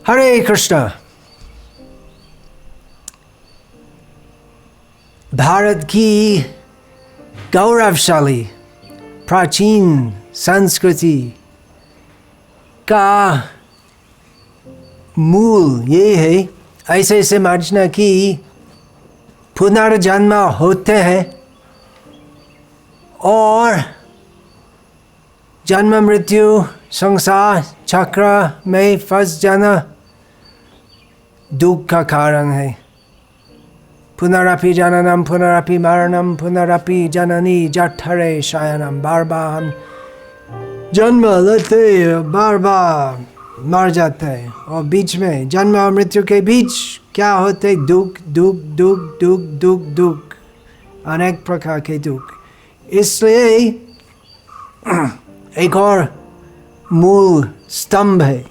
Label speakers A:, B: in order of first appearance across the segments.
A: हरे कृष्णा। भारत की गौरवशाली प्राचीन संस्कृति का मूल ये है, ऐसे समझना कि पुनर्जन्म होते हैं और जन्म मृत्यु संसार चक्र में फंस जाना दुख का कारण है। पुनरपि जननम पुनरपि मरणम पुनरपि जननी जठरे शयनम। बार बार हम जन्म लेते बार बार मर जाते हैं और बीच में जन्म और मृत्यु के बीच क्या होते? दुख दुख दुख दुख दुख दुख, अनेक प्रकार के दुख। इसलिए एक और मूल स्तंभ है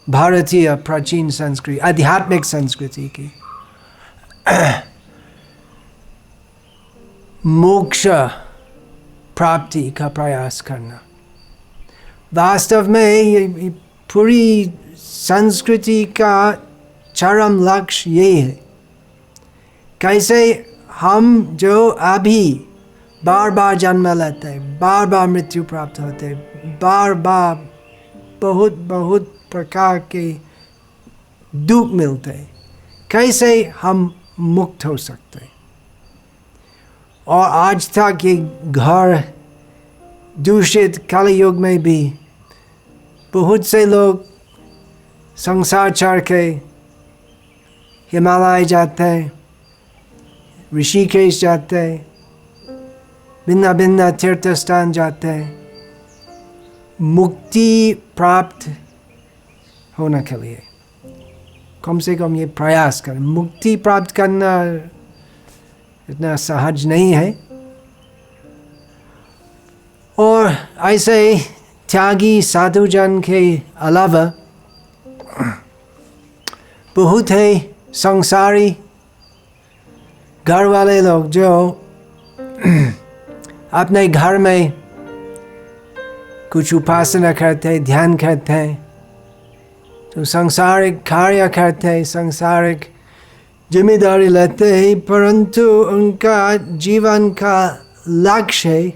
A: भारतीय प्राचीन संस्कृति, आध्यात्मिक संस्कृति की, मोक्ष प्राप्ति का प्रयास करना। वास्तव में ये पूरी संस्कृति का चरम लक्ष्य ये है, कैसे हम जो अभी बार बार जन्म लेते हैं, बार बार मृत्यु प्राप्त होते हैं, बार बार बहुत बहुत प्रकार के दुख मिलते हैं, कैसे हम मुक्त हो सकते हैं। और आज तक ये घर दूषित कलयुग में भी बहुत से लोग संसार छोड़ के हिमालय जाते हैं, ऋषिकेश जाते हैं, भिन्न भिन्न तीर्थ स्थान जाते हैं मुक्ति प्राप्त होने के लिए। कम से कम ये प्रयास करें। मुक्ति प्राप्त करना इतना सहज नहीं है। और ऐसे त्यागी साधुजन के अलावा बहुत है संसारी घर वाले लोग जो अपने घर में कुछ उपासना करते हैं, ध्यान करते हैं, तो सांसारिक कार्य करते हैं, सांसारिक जिम्मेदारी लेते हैं, परंतु उनका जीवन का लक्ष्य है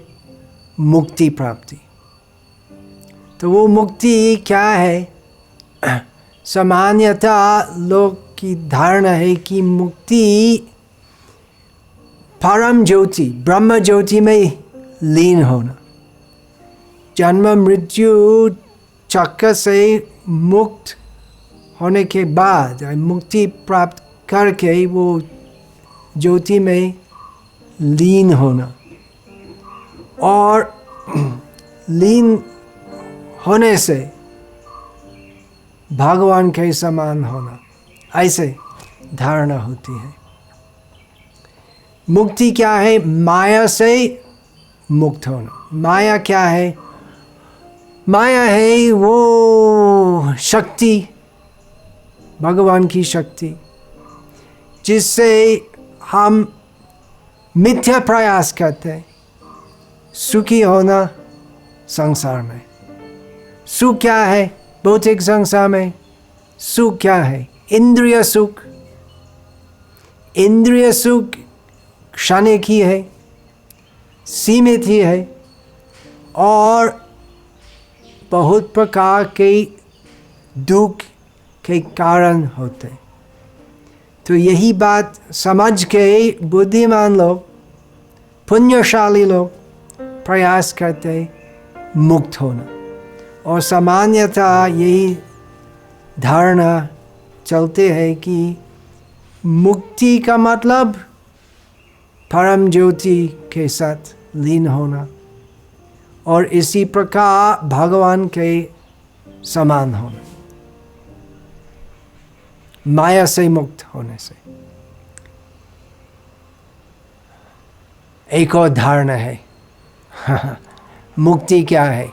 A: मुक्ति प्राप्ति। तो वो मुक्ति क्या है? सामान्यतः लोग की धारणा है कि मुक्ति परम ज्योति ब्रह्म ज्योति में लीन होना, जन्म मृत्यु चक्र से मुक्त होने के बाद मुक्ति प्राप्त करके वो ज्योति में लीन होना और लीन होने से भगवान के समान होना, ऐसे धारणा होती है। मुक्ति क्या है? माया से मुक्त होना। माया क्या है? माया है वो शक्ति, भगवान की शक्ति, जिससे हम मिथ्या प्रयास करते हैं सुखी होना संसार में। सुख क्या है? भौतिक संसार में सुख क्या है? इंद्रिय सुख। इंद्रिय सुख क्षणिक ही है, सीमित ही है और बहुत प्रकार के दुख के कारण होते। तो यही बात समझ के बुद्धिमान लोग, पुण्यशाली लोग प्रयास करते मुक्त होना। और सामान्यतः यही धारणा चलते है कि मुक्ति का मतलब परम ज्योति के साथ लीन होना और इसी प्रकार भगवान के समान होना, माया से मुक्त होने से। एक और धारणा है मुक्ति क्या है?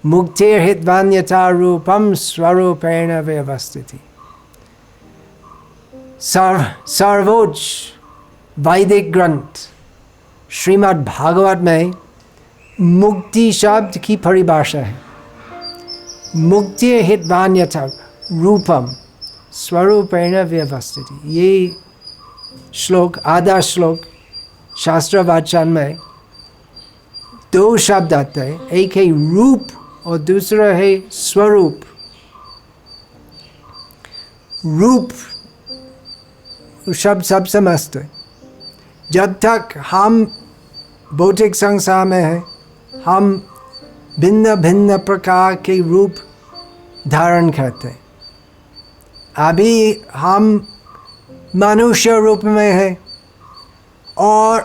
A: मुक्तिर्हितवान्यथा रूपम स्वरूपेण व्यवस्थिति। सर्वोच्च वैदिक ग्रंथ श्रीमद् भागवत में मुक्ति शब्द की परिभाषा है। मुक्तिर्हितवान्यथा, रूपम स्वरूपेण व्यवस्थिति। ये श्लोक, आधा श्लोक शास्त्र वाचन में दो शब्द आते हैं, एक है रूप और दूसरा है स्वरूप। रूप शब्द सब समझते, जब तक हम भौतिक संसार में हैं हम भिन्न भिन्न प्रकार के रूप धारण करते। अभी हम मनुष्य रूप में हैं और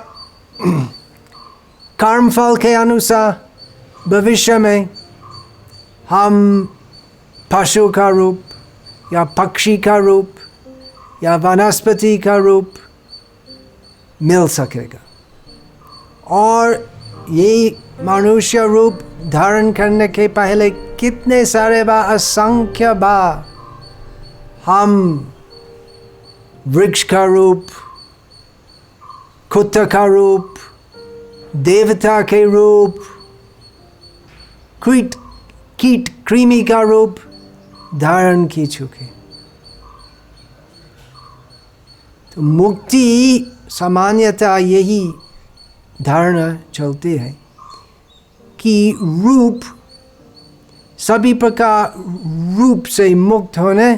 A: कर्मफल के अनुसार भविष्य में हम पशु का रूप या पक्षी का रूप या वनस्पति का रूप मिल सकेगा। और ये मनुष्य रूप धारण करने के पहले कितने सारे बार, असंख्य बार हम वृक्ष का रूप, कुत्ते का रूप, देवता के रूप, कीट कृमि का रूप धारण की चुके। तो मुक्ति सामान्यतः यही धारणा चलती है कि रूप, सभी प्रकार रूप से मुक्त होने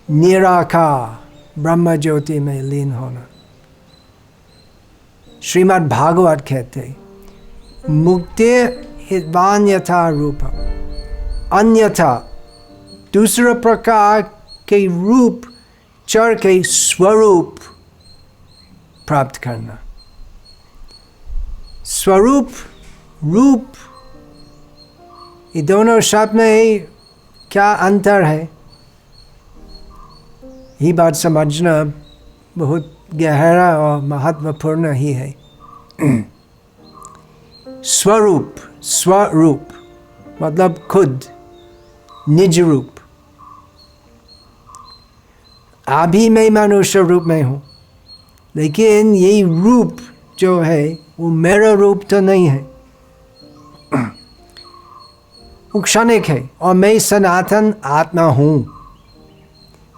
A: निराकार ब्रह्म ज्योति में लीन होना। श्रीमद् भागवत कहते मुक्ति हितवान्यथा रूपम, अन्यथा दूसरे प्रकार के रूप चढ़ के स्वरूप प्राप्त करना। स्वरूप, रूप, ये दोनों शब्द में क्या अंतर है, ये बात समझना बहुत गहरा और महत्वपूर्ण ही है। स्वरूप, स्वरूप मतलब खुद, निज रूप। अभी मैं मनुष्य रूप में हूँ, लेकिन ये रूप जो है वो मेरा रूप तो नहीं है, वो क्षणिक है और मैं सनातन आत्मा हूँ।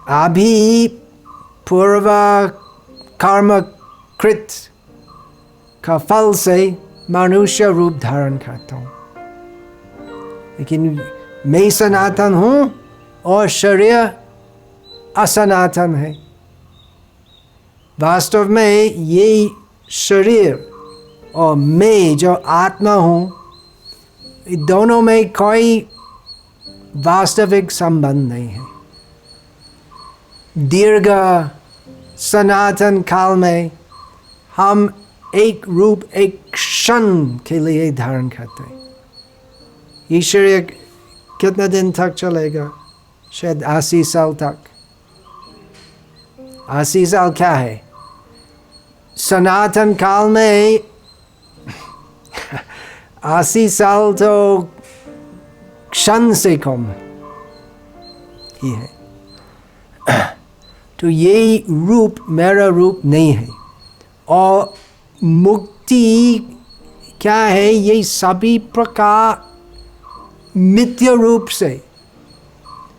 A: अभी पूर्व कर्म कृत का फल से मनुष्य रूप धारण करता हूँ, लेकिन मैं सनातन हूँ और शरीर असनातन है। वास्तव में ये शरीर और मैं जो आत्मा हूँ, दोनों में कोई वास्तविक संबंध नहीं है। दीर्घ सनातन काल में हम एक रूप एक क्षण के लिए धारण करते हैं। ये शरीर कितने दिन तक चलेगा? शायद 80 साल तक। 80 साल क्या है? सनातन काल में 80 साल तो क्षण से कम ही है। तो ये रूप मेरा रूप नहीं है। और मुक्ति क्या है? ये सभी प्रकार मिथ्या रूप से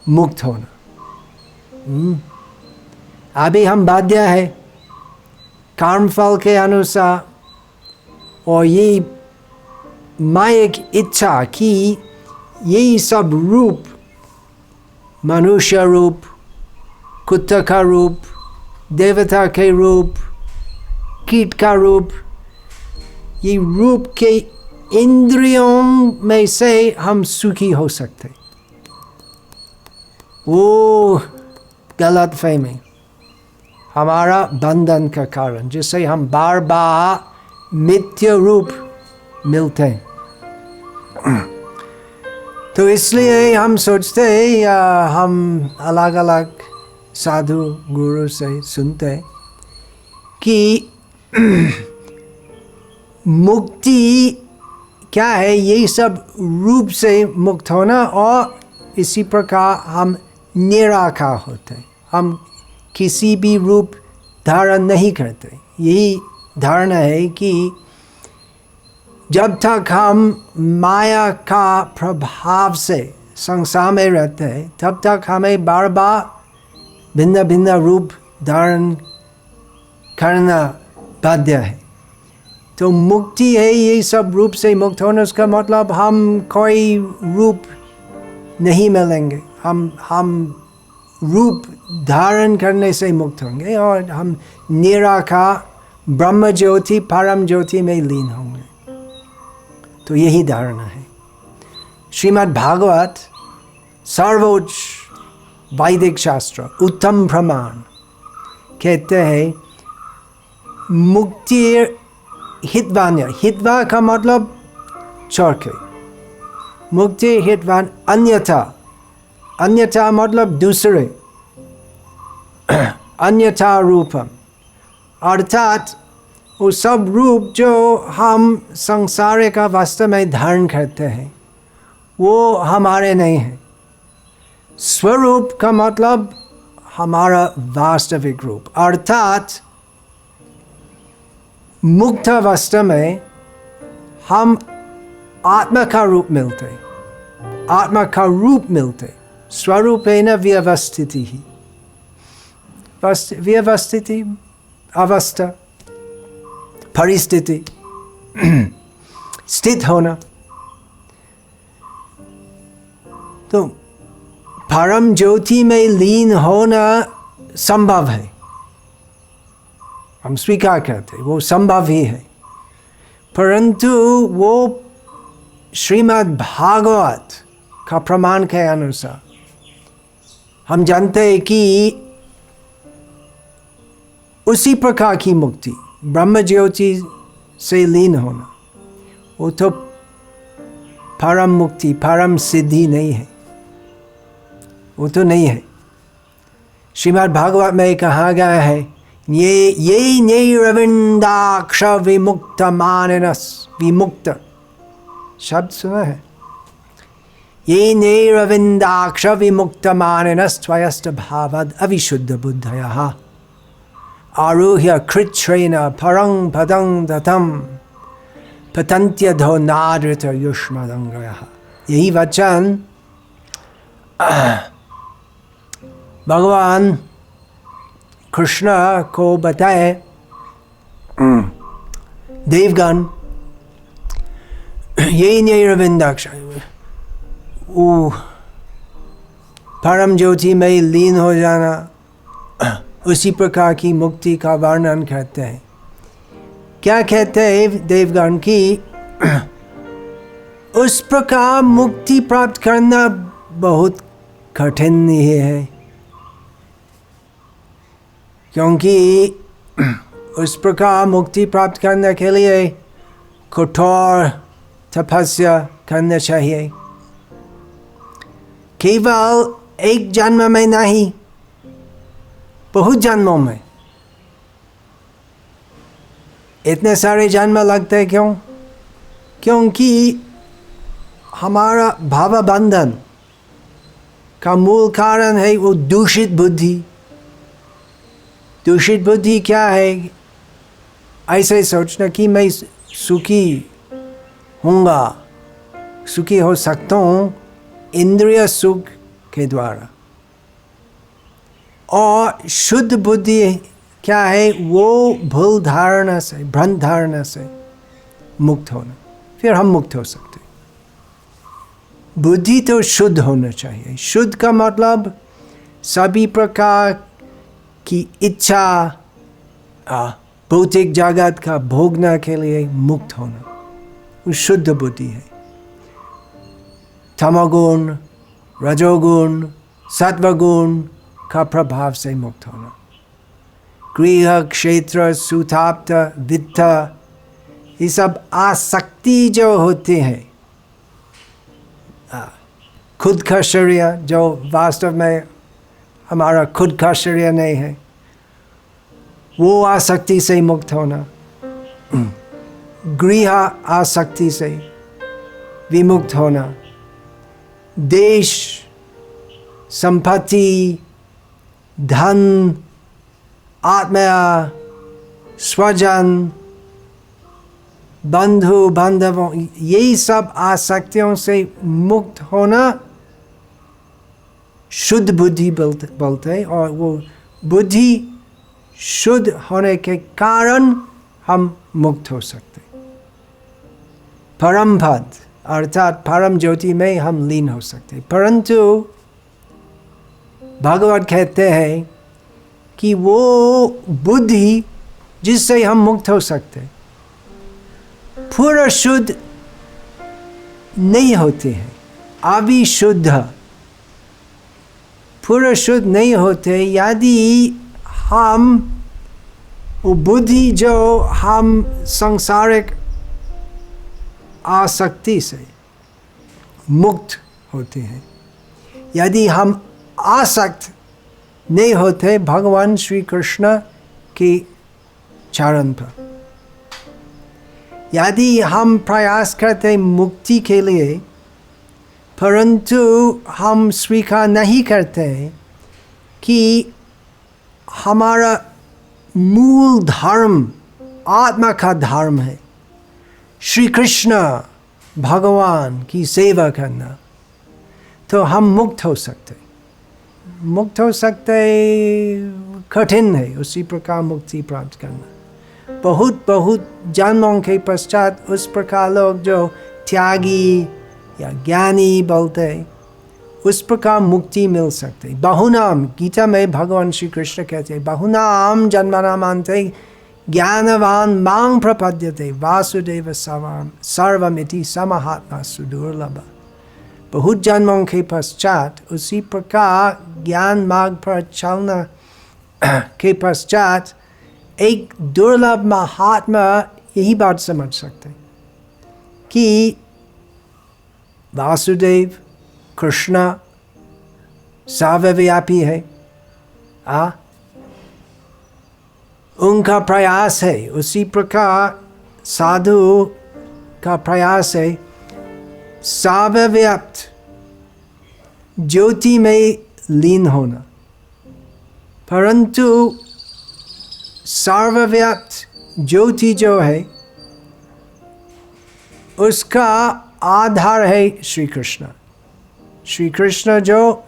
A: मुक्त होना। अभी हम बाध्य है कर्मफल के अनुसार, और ये मायिक इच्छा कि यही सब रूप, मनुष्य रूप, कुत्ते का रूप, देवता के रूप, कीट का रूप, ये रूप के इंद्रियों में से हम सुखी हो सकते। वो गलत फहमी हमारा बंधन का कारण, जिससे हम बार बार मिथ्या रूप मिलते हैं। तो इसलिए हम सोचते हम अलग अलग साधु गुरु से सुनते कि मुक्ति क्या है? यही सब रूप से मुक्त होना, और इसी प्रकार हम निराकार होते, हम किसी भी रूप धारण नहीं करते। यही धारणा है कि जब तक हम माया का प्रभाव से संसार में रहते हैं तब तक हमें बार बार भिन्न भिन्न रूप धारण करना बाध्य है। तो मुक्ति है ये सब रूप से मुक्त होना, उसका मतलब हम कोई रूप नहीं मिलेंगे, हम रूप धारण करने से मुक्त होंगे और हम निराकार ब्रह्म ज्योति परम ज्योति में लीन होंगे। तो यही धारणा है। श्रीमद् भागवत सर्वोच्च वैदिक शास्त्र उत्तम प्रमाण कहते हैं मुक्ति हितवान्य, हितवा का मतलब छोड़ के, मुक्ति हितवान अन्यथा, अन्यथा मतलब दूसरे, अन्यथा रूपम, अर्थात वो सब रूप जो हम संसारिक अवस्था में धारण करते हैं वो हमारे नहीं हैं। स्वरूप का मतलब हमारा वास्तविक रूप, अर्थात मुक्त अवस्था में हम आत्मा का रूप मिलते, आत्मा का रूप मिलते। स्वरूपेण व्यवस्थिति ही, व्यवस्थिति अवस्था, परिस्थिति, स्थित होना। तो परम ज्योति में लीन होना संभव है, हम स्वीकार करते वो संभव ही है, परंतु वो श्रीमद् भागवत का प्रमाण के अनुसार हम जानते हैं कि उसी प्रकार की मुक्ति ब्रह्म ज्योति से लीन होना वो तो परम मुक्ति परम सिद्धि नहीं है, वो तो नहीं है। श्रीमद् भागवत में कहा गया है ये नैरविंदाक्ष विमुक्त मानस, विमुक्त शब्द सुना है, ये नैरविंदाक्ष विमुक्त मानस त्वयस्त भावद अविशुद्ध बुद्धयः आरुह्य कृच्छ्रेण परं पदं दतं पतन्त्यधो नादृत युष्मदंगयः। यही वचन भगवान कृष्ण को बताए देवगण, ये नैरविंदाक्ष परम ज्योति में लीन हो जाना, उसी प्रकार की मुक्ति का वर्णन करते हैं। क्या कहते हैं देवगण की उस प्रकार मुक्ति प्राप्त करना बहुत कठिन ही है, क्योंकि उस प्रकार मुक्ति प्राप्त करने के लिए कठोर तपस्या करना चाहिए, केवल एक जन्म में नहीं बहुत जन्मों में। इतने सारे जन्म लगते हैं क्यों? क्योंकि हमारा भाव बंधन का मूल कारण है वो दूषित बुद्धि। दूषित बुद्धि क्या है? ऐसे सोचना कि मैं सुखी हूँगा, सुखी हो सकता हूँ इंद्रिय सुख के द्वारा। और शुद्ध बुद्धि क्या है? वो भूल धारणा से, भ्रम धारणा से मुक्त होना, फिर हम मुक्त हो सकते। बुद्धि तो शुद्ध होना चाहिए। शुद्ध का मतलब सभी प्रकार की इच्छा भौतिक जगत का भोगने के लिए मुक्त होना, वो शुद्ध बुद्धि है। तमोगुण, रजोगुण, सत्वगुण का प्रभाव से मुक्त होना। गृह, क्षेत्र, सुताप्त, वित्त, ये सब आसक्ति जो होती है, खुद का शरीर जो वास्तव में हमारा खुद का शरीर नहीं है, वो आसक्ति से मुक्त होना। गृह आसक्ति से विमुक्त होना। देश, संपत्ति, धन, आत्मा, स्वजन, बंधु बांधवों, यही सब आसक्तियों से मुक्त होना शुद्ध बुद्धि बोलते, और वो बुद्धि शुद्ध होने के कारण हम मुक्त हो सकते। परम पद अर्थात परम ज्योति में हम लीन हो सकते। परंतु भगवत कहते हैं कि वो बुद्धि जिससे हम मुक्त हो सकते पूरा शुद्ध नहीं होते हैं, अविशुद्ध, पूरा शुद्ध नहीं होते यदि हम वो बुद्धि जो हम सांसारिक आसक्ति से मुक्त होते हैं, यदि हम आसक्त नहीं होते भगवान श्री कृष्ण के चरण पर, यदि हम प्रयास करते मुक्ति के लिए परंतु हम स्वीकार नहीं करते कि हमारा मूल धर्म आत्मा का धर्म है, श्री कृष्ण भगवान की सेवा करना, तो हम मुक्त हो सकते। मुक्त हो सकते कठिन है, उसी प्रकार मुक्ति प्राप्त करना बहुत बहुत जन्मों के पश्चात उस प्रकार लोग जो त्यागी या ज्ञानी बोलते उस प्रकार मुक्ति मिल सकते। बहुनाम, गीता में भगवान श्री कृष्ण कहते हैं बहुनाम जन्मनामान्ते ज्ञानवान मां प्रपद्यते वासुदेव सर्वमिति समहात्मा सुदुर्लभ। बहुत जन्मों के पश्चात उसी प्रकार ज्ञान मार्ग पर चलना के पश्चात एक दुर्लभ महात्मा यही बात समझ सकते कि वासुदेव कृष्ण सर्वव्यापी है, उनका प्रयास है, उसी प्रकार साधु का प्रयास है सर्वव्याप्त ज्योति में लीन होना। परंतु सर्वव्याप्त ज्योति जो है उसका आधार है श्री कृष्ण। श्री कृष्ण जो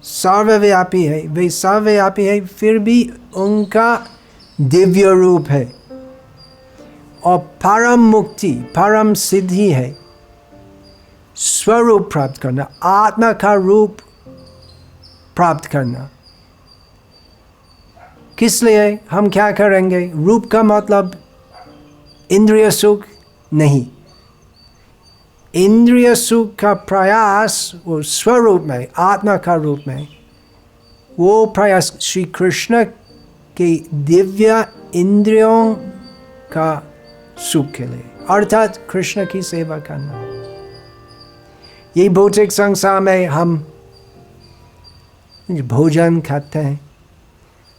A: सर्वव्यापी है, वे सर्वव्यापी है, फिर भी उनका दिव्य रूप है और परम मुक्ति परम सिद्धि है स्वरूप प्राप्त करना, आत्मा का रूप प्राप्त करना। किस लिए हम क्या करेंगे? रूप का मतलब इंद्रिय सुख नहीं, इंद्रिय सुख का प्रयास वो स्वरूप में आत्मा का रूप में, वो प्रयास श्री कृष्ण के दिव्य इंद्रियों का सुख के लिए, अर्थात कृष्ण की सेवा करना। ये भौतिक संसार में हम भोजन खाते हैं,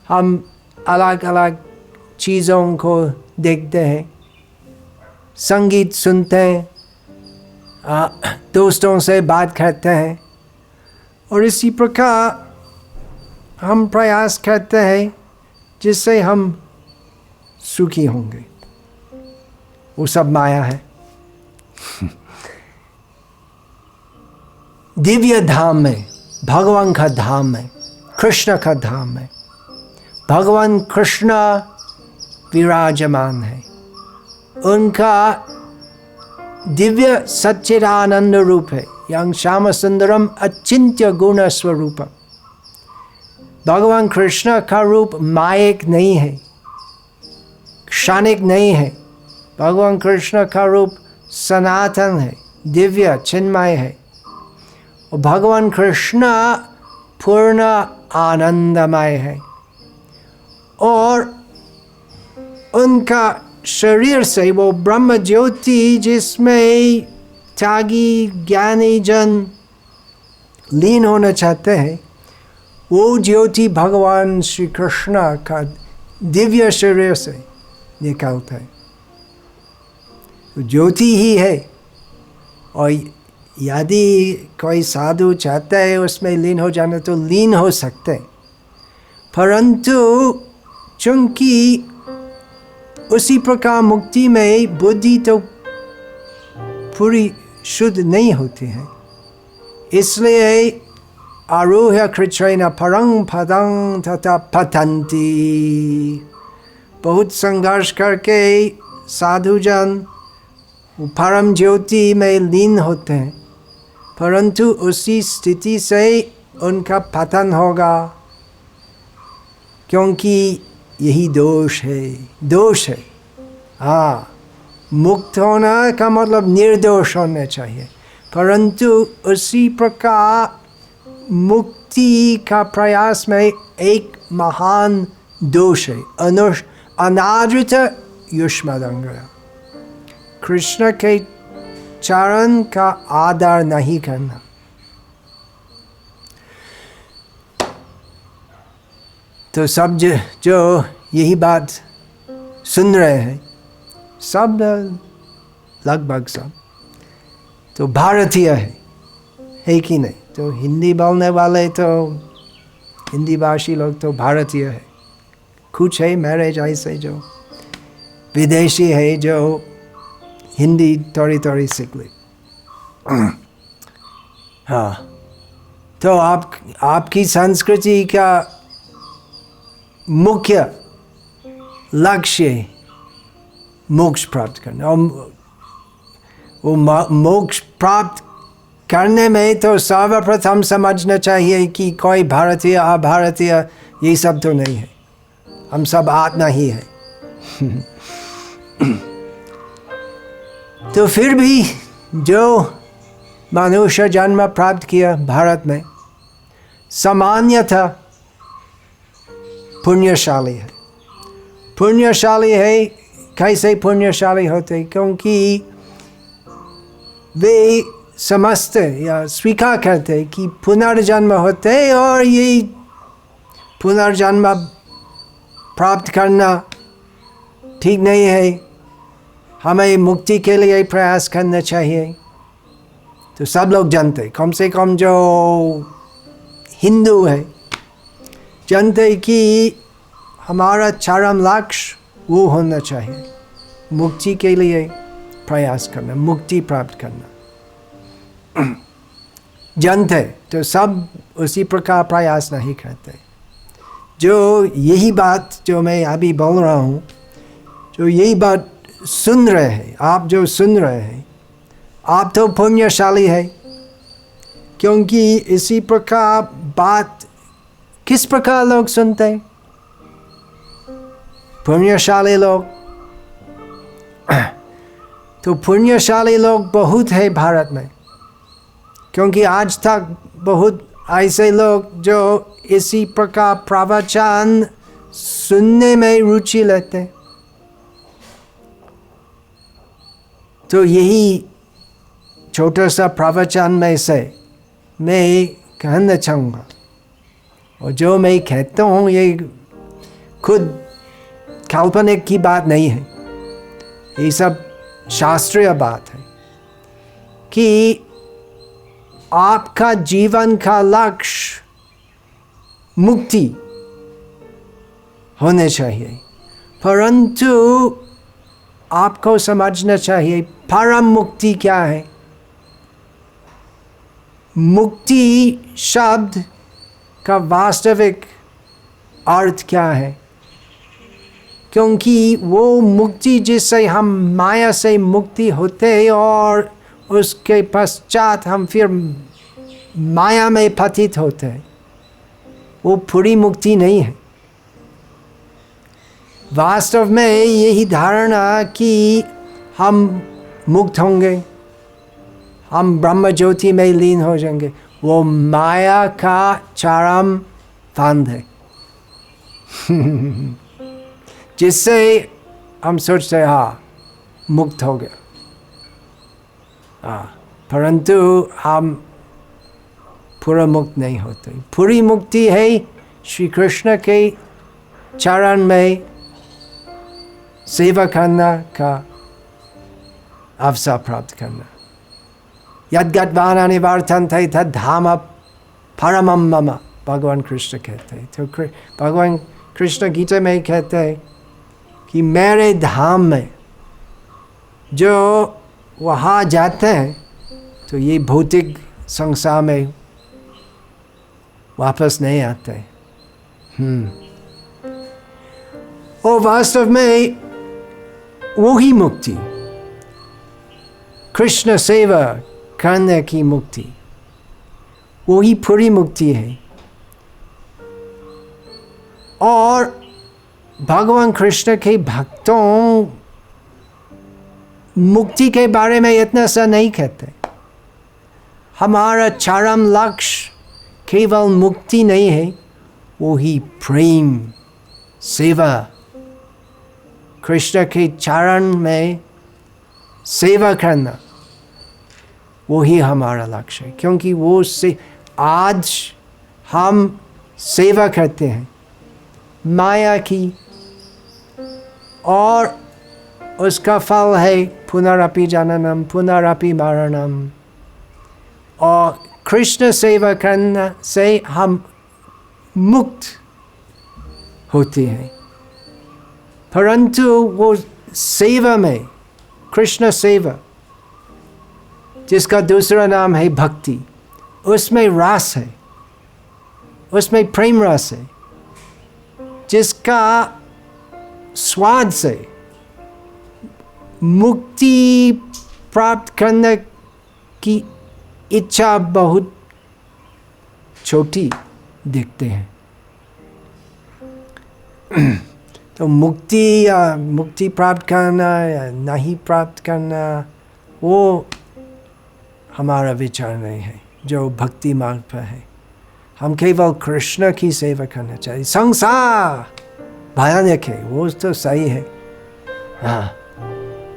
A: हम अलग अलग चीज़ों को देखते हैं, संगीत सुनते हैं, दोस्तों से बात करते हैं, और इसी प्रकार हम प्रयास करते हैं जिससे हम सुखी होंगे। वो सब माया है। दिव्य धाम में, भगवान का धाम में, कृष्ण का धाम में भगवान कृष्ण विराजमान है। उनका दिव्य सच्चिदानंद रूप है, यं श्याम सुंदरम अचिंत्य गुण स्वरूप। भगवान कृष्ण का रूप मायिक नहीं है, क्षणिक नहीं है। भगवान कृष्ण का रूप सनातन है, दिव्य चिन्मय है। और भगवान कृष्ण पूर्ण आनंदमय है, और उनका शरीर से वो ब्रह्म ज्योति जिसमें त्यागी ज्ञानी जन लीन होना चाहते हैं, वो ज्योति भगवान श्री कृष्ण का दिव्य शरीर से निकलता है। तो ज्योति ही है, और यदि कोई साधु चाहता है उसमें लीन हो जाना तो लीन हो सकते हैं, परंतु चूंकि उसी प्रकार मुक्ति में बुद्धि तो पूरी शुद्ध नहीं होती है, इसलिए आरूह्य कृच्छ्रेण परं पदं तथा पतन्ति। बहुत संघर्ष करके साधुजन परम ज्योति में लीन होते हैं, परंतु उसी स्थिति से उनका पतन होगा, क्योंकि यही दोष है। हाँ, मुक्त होना का मतलब निर्दोष होना चाहिए, परंतु उसी प्रकार मुक्ति का प्रयास में एक महान दोष है, अनादृत युष्मदंगया। कृष्ण के चरण का आदर नहीं करना। तो सब जो यही बात सुन रहे हैं, सब लगभग सब तो भारतीय है कि नहीं? तो हिंदी बोलने वाले तो हिंदी भाषी लोग तो भारतीय है। कुछ है मेरे जैसे जो विदेशी है, जो हिंदी थोड़ी सीख ली। हाँ, तो आपकी संस्कृति का मुख्य लक्ष्य मोक्ष प्राप्त करना, और वो मोक्ष प्राप्त करने में तो सर्वप्रथम समझना चाहिए कि कोई भारतीय अभारतीय ये सब तो नहीं है, हम सब आत्मा ही है। तो फिर भी जो मनुष्य जन्म प्राप्त किया भारत में, सामान्यतः पुण्यशाली है। पुण्यशाली है, कैसे पुण्यशाली होते? क्योंकि वे समझते या स्वीकार करते कि पुनर्जन्म होते, और ये पुनर्जन्म प्राप्त करना ठीक नहीं है, हमें मुक्ति के लिए प्रयास करना चाहिए। तो सब लोग जानते, कम से कम जो हिंदू है जानते कि हमारा चरम लक्ष्य वो होना चाहिए, मुक्ति के लिए प्रयास करना, मुक्ति प्राप्त करना। जानते तो सब उसी प्रकार प्रयास नहीं करते। जो यही बात जो मैं अभी बोल रहा हूँ, जो यही बात सुन रहे हैं, आप जो सुन रहे हैं, आप तो पुण्यशाली है, क्योंकि इसी प्रकार बात किस प्रकार लोग सुनते हैं? पुण्यशाली लोग। तो पुण्यशाली लोग बहुत है भारत में, क्योंकि आज तक बहुत ऐसे लोग जो इसी प्रकार प्रवचन सुनने में रुचि लेते हैं। तो यही छोटा सा प्रवचन में से मैं कहना चाहूँगा, और जो मैं कहता हूँ ये खुद काल्पनिक की बात नहीं है, ये सब शास्त्रीय बात है कि आपका जीवन का लक्ष्य मुक्ति होने चाहिए, परंतु आपको समझना चाहिए परम मुक्ति क्या है। मुक्ति शब्द का वास्तविक अर्थ क्या है? क्योंकि वो मुक्ति जिससे हम माया से मुक्ति होते और उसके पश्चात हम फिर माया में पतित होते हैं, वो पूरी मुक्ति नहीं है। वास्तव में यही धारणा कि हम मुक्त होंगे, हम ब्रह्म ज्योति में लीन हो जाएंगे, वो माया का चरम फंद है। जिससे हम सोचते हैं हाँ मुक्त हो गया, परंतु हम पूरा मुक्त नहीं होते। पूरी मुक्ति है श्री कृष्ण के चरण में सेवा करना का अवसर प्राप्त करना। यद्गत्वानानि वर्तन्ते तद्धाम परमं मम, भगवान कृष्ण कहते हैं। तो भगवान कृष्ण गीता में कहते हैं कि मेरे धाम में जो वहाँ जाते हैं, तो ये भौतिक संसार में वापस नहीं आते। और वास्तव में वही मुक्ति, कृष्ण सेवा करने की मुक्ति, वही पूरी मुक्ति है। और भगवान कृष्ण के भक्तों मुक्ति के बारे में इतना सा नहीं कहते। हमारा चरम लक्ष्य केवल मुक्ति नहीं है, वही प्रेम सेवा, कृष्ण के चरण में सेवा करना, वही हमारा लक्ष्य है। क्योंकि वो से आज हम सेवा करते हैं माया की, और उसका फल है पुनरपि जननम पुनरपि मरणम। और कृष्ण सेवा करने से हम मुक्त होते हैं। परंतु वो सेवा में, कृष्ण सेवा जिसका दूसरा नाम है भक्ति, उसमें रस है, उसमें प्रेम रस है, जिसका स्वाद से मुक्ति प्राप्त करने की इच्छा बहुत छोटी दिखते हैं। तो मुक्ति प्राप्त करना या नहीं प्राप्त करना, वो हमारा विचार नहीं है जो भक्ति मार्ग पर है। हम केवल कृष्ण की सेवा करना चाहिए। संसार भयानक है, वो तो सही है। हाँ,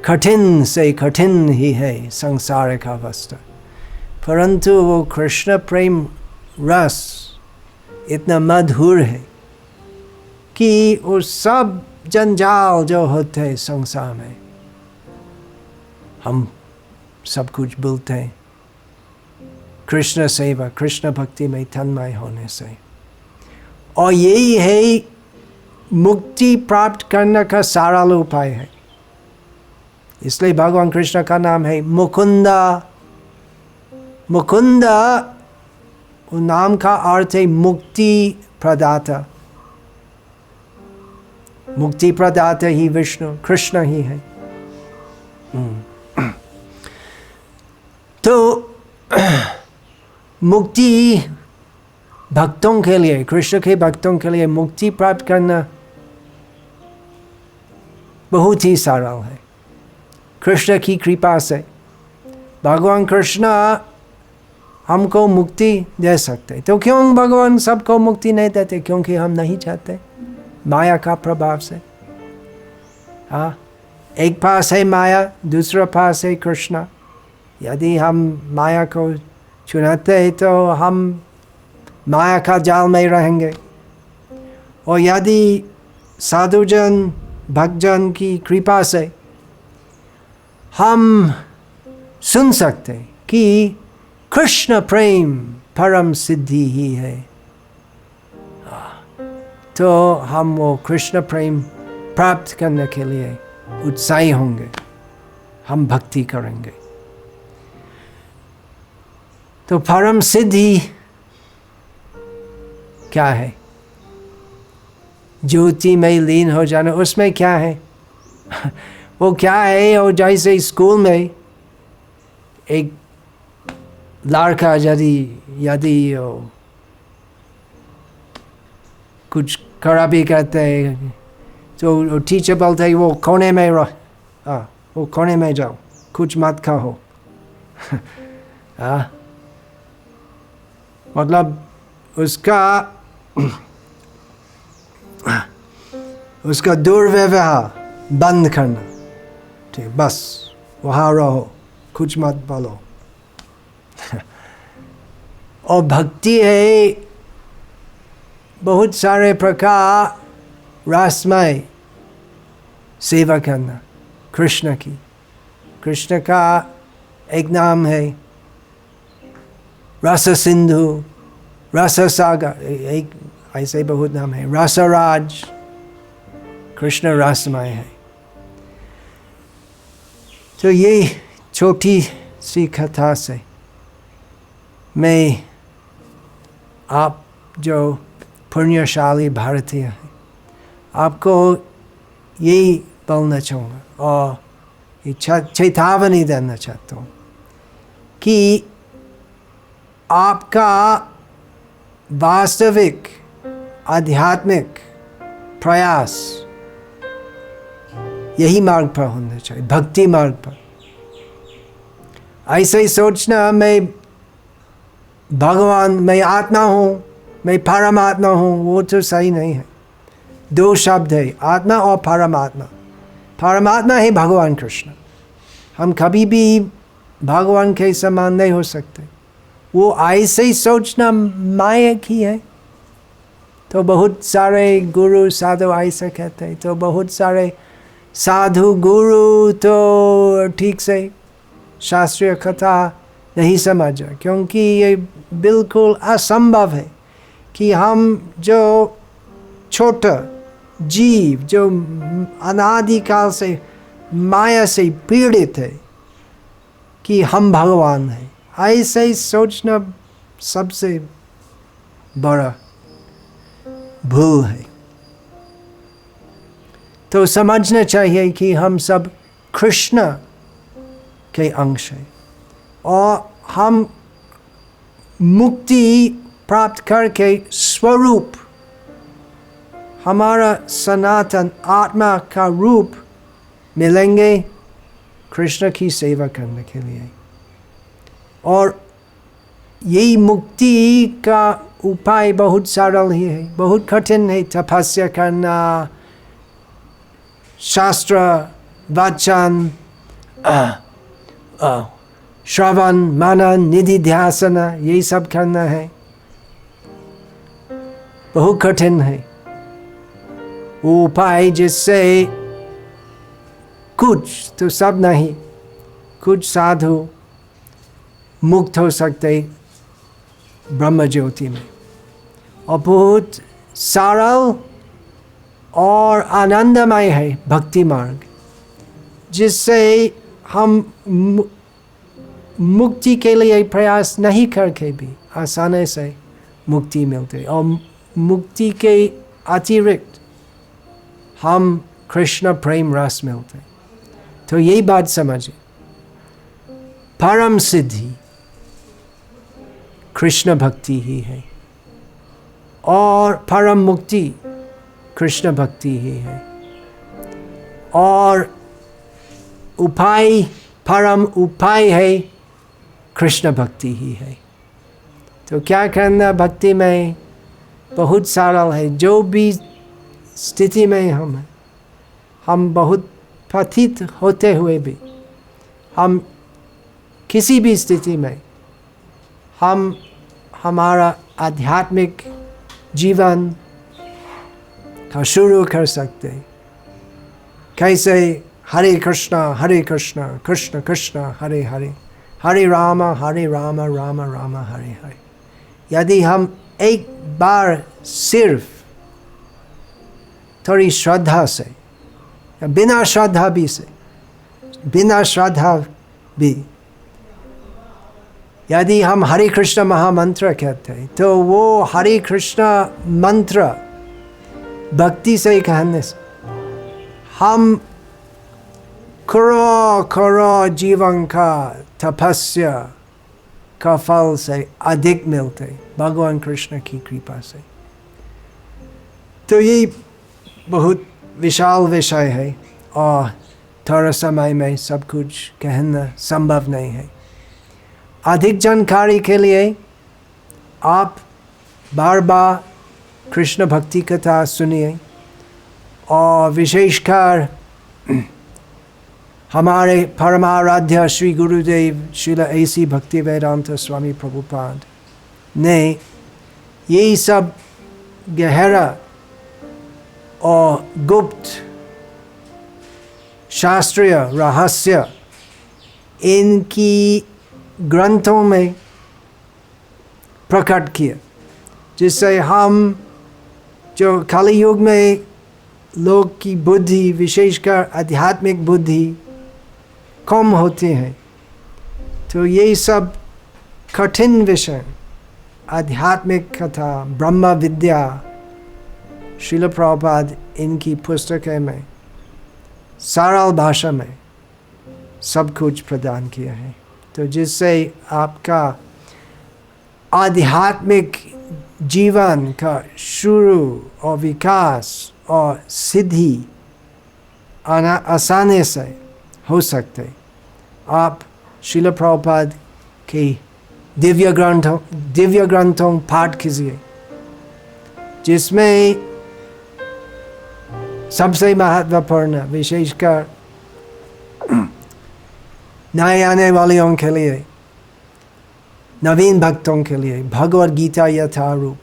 A: कठिन से कठिन ही है संसारिक अवस्था, परंतु वो कृष्ण प्रेम रस इतना मधुर है कि वो सब जंजाल जो होते हैं संसार में, हम सब कुछ भूलते हैं कृष्ण सेवा, कृष्ण भक्ति में तन्मय होने से। और यही है मुक्ति प्राप्त करने का सरल उपाय है। इसलिए भगवान कृष्ण का नाम है मुकुंदा। मुकुंदा वो नाम का अर्थ है मुक्ति प्रदाता। मुक्ति प्रदाता ही विष्णु कृष्ण ही है। तो मुक्ति भक्तों के लिए, कृष्ण के भक्तों के लिए मुक्ति प्राप्त करना बहुत ही सरल है। कृष्ण की कृपा से भगवान कृष्ण हमको मुक्ति दे सकते। तो क्यों भगवान सबको मुक्ति नहीं देते? क्योंकि हम नहीं चाहते, माया का प्रभाव से। हाँ, एक पास है माया, दूसरा पास है कृष्ण। यदि हम माया को चुनाते हैं तो हम माया का जाल में रहेंगे। और यदि साधुजन भक्तजन की कृपा से हम सुन सकते कि कृष्ण प्रेम परम सिद्धि ही है, तो हम वो कृष्ण प्रेम प्राप्त करने के लिए उत्साही होंगे, हम भक्ति करेंगे। तो परम सिद्धि क्या है? ज्योति में लीन हो जाना। उसमें क्या है? वो क्या है? और जैसे स्कूल में एक लड़का यदि कुछ खराबी करते हैं तो टीचर बोलते है वो कोने में रहो, वो कोने में जाओ, कुछ मत कहो। मतलब उसका दुर्व्यवहार बंद करना। ठीक, बस वहाँ रहो, कुछ मत बोलो। और भक्ति है बहुत सारे प्रकार रसमय सेवा करना कृष्ण की। कृष्ण का एक नाम है रस सिंधु, रस सागर, एक ऐसे बहुत नाम है। रसराज, कृष्ण रसमय है। तो ये छोटी सी कथा से मैं आप जो पुण्यशाली भारतीय हैं, आपको यही बोलना चाहूँगा और ये चेतावनी देना चाहता हूँ कि आपका वास्तविक आध्यात्मिक प्रयास यही मार्ग पर होना चाहिए, भक्ति मार्ग पर। ऐसे ही सोचना मैं भगवान, मैं आत्मा हूँ, मैं परमात्मा हूँ, वो तो सही नहीं है। दो शब्द है, आत्मा और परमात्मा। परमात्मा है भगवान कृष्ण। हम कभी भी भगवान के समान नहीं हो सकते। वो ऐसे ही सोचना माया की है। तो बहुत सारे गुरु साधु ऐसा कहते हैं, तो बहुत सारे साधु गुरु तो ठीक से शास्त्रीय कथा नहीं समझा, क्योंकि ये बिल्कुल असंभव है कि हम जो छोटा जीव जो अनादिकाल से माया से पीड़ित है कि हम भगवान हैं, ऐसे ही सोचना सबसे बड़ा भूल है। तो समझना चाहिए कि हम सब कृष्ण के अंश हैं और हम मुक्ति प्राप्त करके स्वरूप, हमारा सनातन आत्मा का रूप मिलेंगे कृष्ण की सेवा करने के लिए। और यही मुक्ति का उपाय बहुत सरल ही है, बहुत कठिन है। तपस्या करना, शास्त्र वचन श्रवण मनन निधिध्यासन यही सब करना है, बहुत कठिन है। वो उपाय जिससे कुछ तो सब नहीं, कुछ साधु मुक्त हो सकते ब्रह्म ज्योति में। और बहुत सरल और आनंदमय है भक्ति मार्ग, जिससे हम मुक्ति के लिए प्रयास नहीं करके भी आसानी से मुक्ति मिलती। और मुक्ति के अतिरिक्त हम कृष्ण प्रेम रस मिलते। तो यही बात समझे, परम सिद्धि कृष्ण भक्ति ही है और परम मुक्ति कृष्ण भक्ति ही है। और उपाय, परम उपाय है कृष्ण भक्ति ही है। तो क्या करना भक्ति में बहुत सरल है। जो भी स्थिति में हम बहुत पतित होते हुए भी, हम किसी भी स्थिति में हम हमारा आध्यात्मिक जीवन का शुरू कर सकते। कैसे? हरे कृष्णा कृष्ण कृष्ण हरे हरे, हरे राम राम राम हरे हरे। यदि हम एक बार सिर्फ थोड़ी श्रद्धा से, बिना श्रद्धा भी यदि हम हरे कृष्ण महामंत्र कहते हैं, तो वो हरे कृष्ण मंत्र भक्ति से कहने से हम करोड़ जीवन का तपस्या का फल से अधिक मिलते भगवान कृष्ण की कृपा से। तो ये बहुत विशाल विषय है और थोड़ा समय में सब कुछ कहना संभव नहीं है। अधिक जानकारी के लिए आप बार बार कृष्ण भक्ति कथा सुनिए और विशेषकर हमारे परमाराध्य श्री गुरुदेव श्रील ऐसी भक्ति वेदांत स्वामी प्रभुपाद ने यही सब गहरा और गुप्त शास्त्रीय रहस्य इनकी ग्रंथों में प्रकट किया, जिससे हम जो कलियुग में लोग की बुद्धि, विशेषकर आध्यात्मिक बुद्धि कम होते हैं, तो ये सब कठिन विषय आध्यात्मिक कथा, ब्रह्म विद्या, श्रील प्रभुपाद इनकी पुस्तकें में सरल भाषा में सब कुछ प्रदान किया है, तो जिससे आपका आध्यात्मिक जीवन का शुरू और विकास और सिद्धि आसानी से हो सकते। आप श्रील प्रभुपाद के दिव्य ग्रंथों पाठ कीजिए, जिसमें सबसे महत्वपूर्ण विशेषकर नए आने वालों के लिए, नवीन भक्तों के लिए भगवद गीता यथारूप,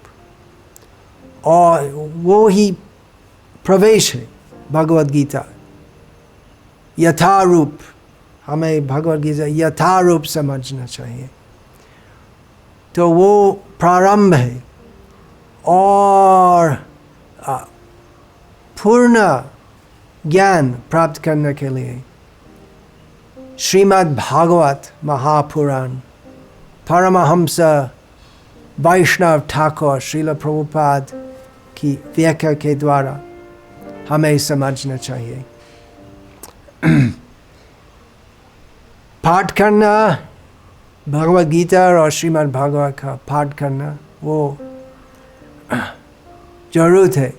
A: और वो ही प्रवेश है भगवद गीता यथारूप। हमें भगवद गीता यथारूप समझना चाहिए, तो वो प्रारंभ है। और पूर्ण ज्ञान प्राप्त करने के लिए श्रीमद् भागवत महापुराण परमहंस वैष्णव ठाकुर श्रील प्रभुपाद की व्याख्या के द्वारा हमें समझना चाहिए। पाठ करना, भगवद गीता और श्रीमद् भागवत का पाठ करना वो जरूरत है,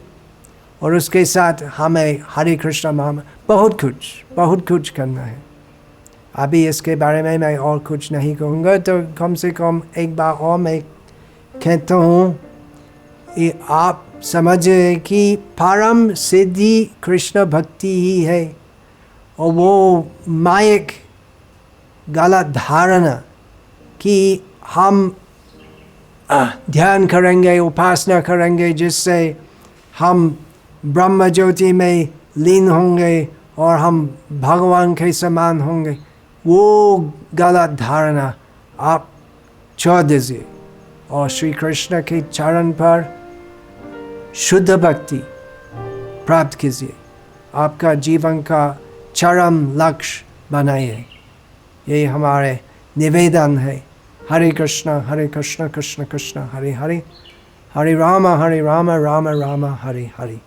A: और उसके साथ हमें हरे कृष्ण महामंत्र बहुत कुछ करना है। अभी इसके बारे में मैं और कुछ नहीं कहूँगा, तो कम से कम एक बार और मैं कहता हूँ, ये आप समझे कि परम सिद्धि कृष्ण भक्ति ही है, और वो मायिक गलत धारणा कि हम ध्यान करेंगे, उपासना करेंगे, जिससे हम ब्रह्म ज्योति में लीन होंगे और हम भगवान के समान होंगे, वो गलत धारणा आप छोड़ दीजिए और श्री कृष्ण के चरण पर शुद्ध भक्ति प्राप्त कीजिए। आपका जीवन का चरम लक्ष्य बनाइए, यही हमारे निवेदन है। हरे कृष्ण कृष्ण कृष्ण हरे हरे, हरे राम राम राम हरे हरे।